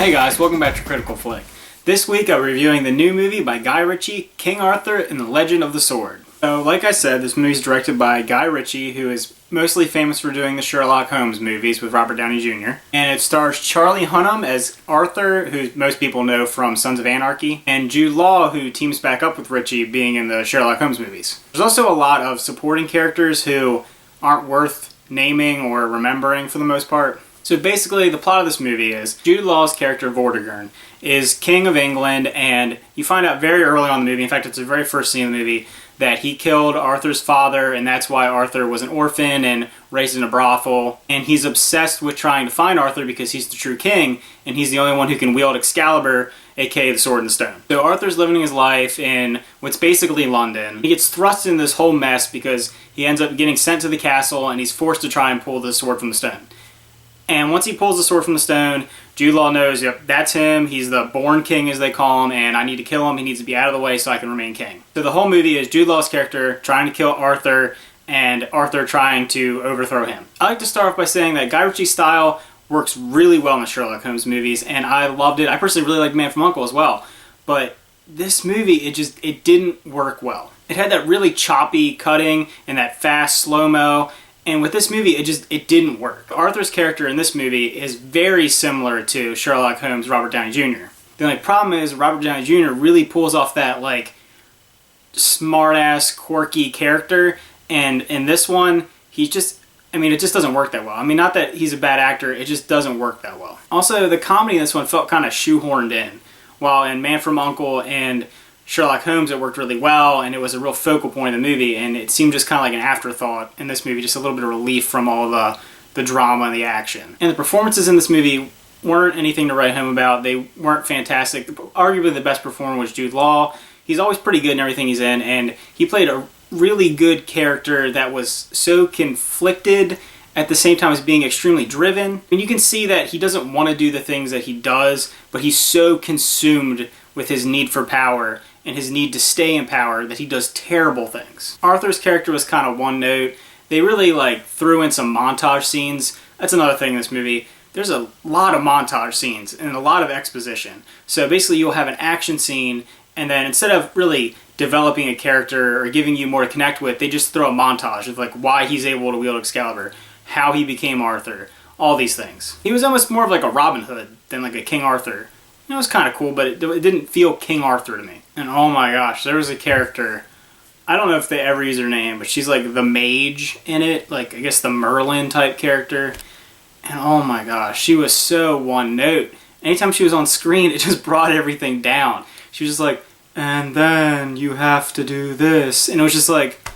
Hey guys, welcome back to Critical Flick. This week I'm reviewing the new movie by Guy Ritchie, King Arthur and the Legend of the Sword. So, like I said, this movie is directed by Guy Ritchie, who is mostly famous for doing the Sherlock Holmes movies with Robert Downey Jr. And it stars Charlie Hunnam as Arthur, who most people know from Sons of Anarchy, and Jude Law, who teams back up with Ritchie being in the Sherlock Holmes movies. There's also a lot of supporting characters who aren't worth naming or remembering for the most part. So basically, the plot of this movie is Jude Law's character, Vortigern, is King of England, and you find out very early on in the movie, in fact, it's the very first scene of the movie, that he killed Arthur's father, and that's why Arthur was an orphan and raised in a brothel. And he's obsessed with trying to find Arthur because he's the true king, and he's the only one who can wield Excalibur, aka the Sword and Stone. So Arthur's living his life in what's basically London. He gets thrust in this whole mess because he ends up getting sent to the castle, and he's forced to try and pull the sword from the stone. And once he pulls the sword from the stone, Jude Law knows, yep, that's him. He's the born king, as they call him, and I need to kill him. He needs to be out of the way so I can remain king. So the whole movie is Jude Law's character trying to kill Arthur, and Arthur trying to overthrow him. I like to start off by saying that Guy Ritchie's style works really well in the Sherlock Holmes movies, and I loved it. I personally really liked Man from U.N.C.L.E. as well. But this movie, it didn't work well. It had that really choppy cutting and that fast slow-mo. And with this movie, it didn't work. Arthur's character in this movie is very similar to Sherlock Holmes' Robert Downey Jr. The only problem is Robert Downey Jr. really pulls off that, like, smart-ass, quirky character. And in this one, it just doesn't work that well. I mean, not that he's a bad actor, it just doesn't work that well. Also, the comedy in this one felt kind of shoehorned in. While in Man from U.N.C.L.E. and Sherlock Holmes, it worked really well, and it was a real focal point of the movie, and it seemed just kind of like an afterthought in this movie, just a little bit of relief from all the drama and the action. And the performances in this movie weren't anything to write home about. They weren't fantastic. Arguably the best performer was Jude Law. He's always pretty good in everything he's in, and he played a really good character that was so conflicted at the same time as being extremely driven. And you can see that he doesn't want to do the things that he does, but he's so consumed with his need for power and his need to stay in power that he does terrible things. Arthur's character was kind of one note. They really threw in some montage scenes. That's another thing in this movie. There's a lot of montage scenes and a lot of exposition. So basically you'll have an action scene, and then instead of really developing a character or giving you more to connect with, they just throw a montage of why he's able to wield Excalibur, how he became Arthur, all these things. He was almost more of like a Robin Hood than like a King Arthur. It was kind of cool, but it didn't feel King Arthur to me. And oh my gosh, there was a character, I don't know if they ever use her name, but she's like the mage in it, I guess the Merlin type character. And oh my gosh, she was so one note. Anytime she was on screen, it just brought everything down. She was just like, and then you have to do this. And it was just like,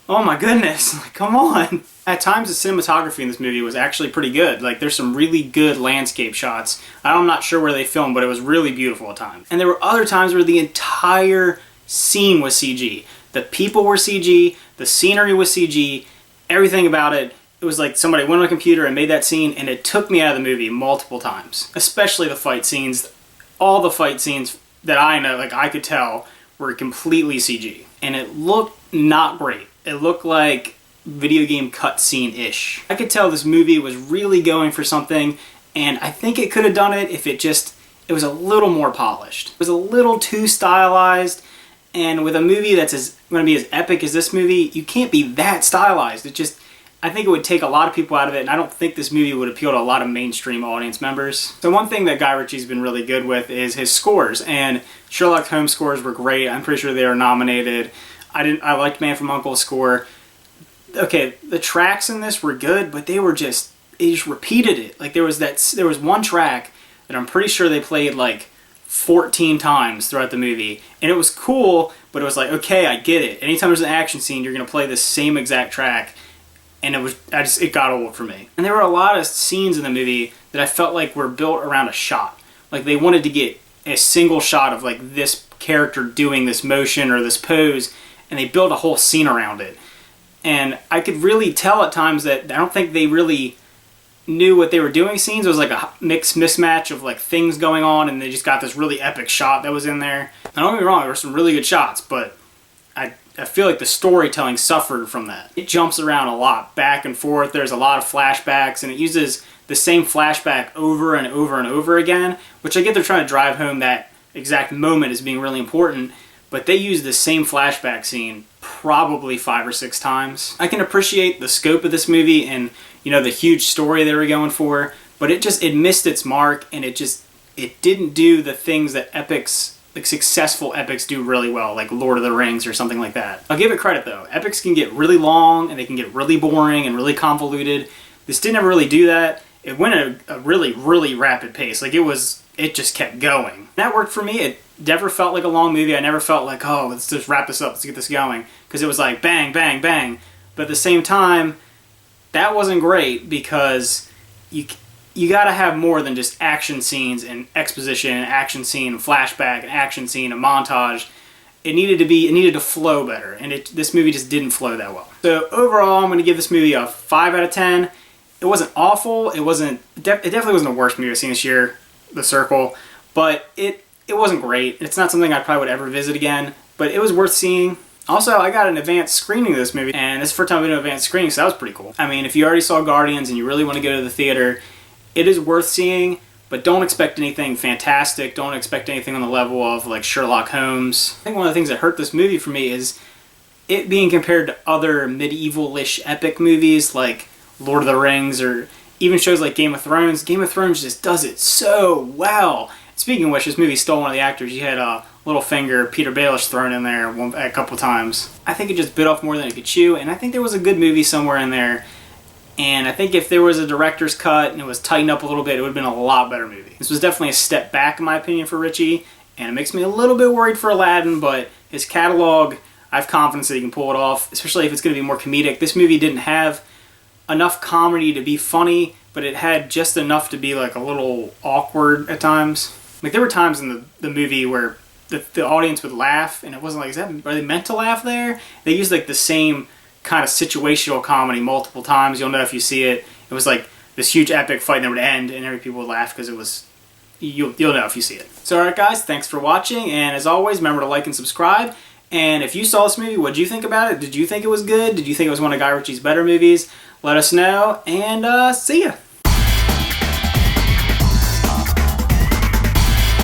oh my goodness, come on. At times, the cinematography in this movie was actually pretty good. There's some really good landscape shots. I'm not sure where they filmed, but it was really beautiful at times. And there were other times where the entire scene was CG. The people were CG, the scenery was CG, everything about it. It was like somebody went on a computer and made that scene, and it took me out of the movie multiple times. Especially the fight scenes. All the fight scenes that I know, I could tell, were completely CG. And it looked not great. It looked like video game cutscene-ish. I could tell this movie was really going for something, and I think it could have done it if it was a little more polished. It was a little too stylized, and with a movie that's going to be as epic as this movie, you can't be that stylized. I think it would take a lot of people out of it, and I don't think this movie would appeal to a lot of mainstream audience members. So one thing that Guy Ritchie's been really good with is his scores, and Sherlock Holmes scores were great. I'm pretty sure they were nominated. I liked Man from U.N.C.L.'s score. Okay, the tracks in this were good, but they just repeated it. There was one track that I'm pretty sure they played 14 times throughout the movie, and it was cool, but it was okay, I get it. Anytime there's an action scene, you're gonna play the same exact track, and it got old for me. And there were a lot of scenes in the movie that I felt were built around a shot. They wanted to get a single shot of this character doing this motion or this pose, and they built a whole scene around it. And I could really tell at times that I don't think they really knew what they were doing scenes. It was a mixed mismatch of things going on, and they just got this really epic shot that was in there. Now, don't get me wrong, there were some really good shots, but I feel like the storytelling suffered from that. It jumps around a lot, back and forth. There's a lot of flashbacks, and it uses the same flashback over and over and over again, which I get they're trying to drive home that exact moment as being really important, but they use the same flashback scene probably 5 or 6 times. I can appreciate the scope of this movie and, you know, the huge story they were going for, but it missed its mark, and it didn't do the things that epics, like successful epics, do really well, like Lord of the Rings or something like that. I'll give it credit though. Epics can get really long and they can get really boring and really convoluted. This didn't ever really do that. It went at a really, really rapid pace. Like it just kept going. That worked for me. It never felt like a long movie. I never felt like, oh, let's just wrap this up, let's get this going. Because it was like bang, bang, bang. But at the same time, that wasn't great because you gotta have more than just action scenes and exposition, and action scene, and flashback, and action scene, and montage. It needed to flow better, and this movie just didn't flow that well. So overall, I'm gonna give this movie a 5 out of 10. It wasn't awful. It definitely wasn't the worst movie I've seen this year, The Circle, but it wasn't great. It's not something I probably would ever visit again, but it was worth seeing. Also, I got an advanced screening of this movie, and this is the first time I've been to an advanced screening, so that was pretty cool. I mean, if you already saw Guardians and you really want to go to the theater, it is worth seeing, but don't expect anything fantastic. Don't expect anything on the level of like Sherlock Holmes. I think one of the things that hurt this movie for me is it being compared to other medieval-ish epic movies like Lord of the Rings or even shows like Game of Thrones. Game of Thrones just does it so well. Speaking of which, this movie stole one of the actors. You had Littlefinger, Peter Baelish thrown in there a couple times. I think it just bit off more than it could chew, and I think there was a good movie somewhere in there. And I think if there was a director's cut and it was tightened up a little bit, it would have been a lot better movie. This was definitely a step back, in my opinion, for Ritchie, and it makes me a little bit worried for Aladdin, but his catalog, I have confidence that he can pull it off, especially if it's going to be more comedic. This movie didn't have enough comedy to be funny, but it had just enough to be like a little awkward at times. Like there were times in the movie where the audience would laugh, and it wasn't like, are they meant to laugh there? They used like the same kind of situational comedy multiple times. You'll know if you see it. It was like this huge epic fight that would end, and every people would laugh because it was. You'll know if you see it. So alright guys, thanks for watching, and as always, remember to like and subscribe. And if you saw this movie, what did you think about it? Did you think it was good? Did you think it was one of Guy Ritchie's better movies? Let us know, and see ya!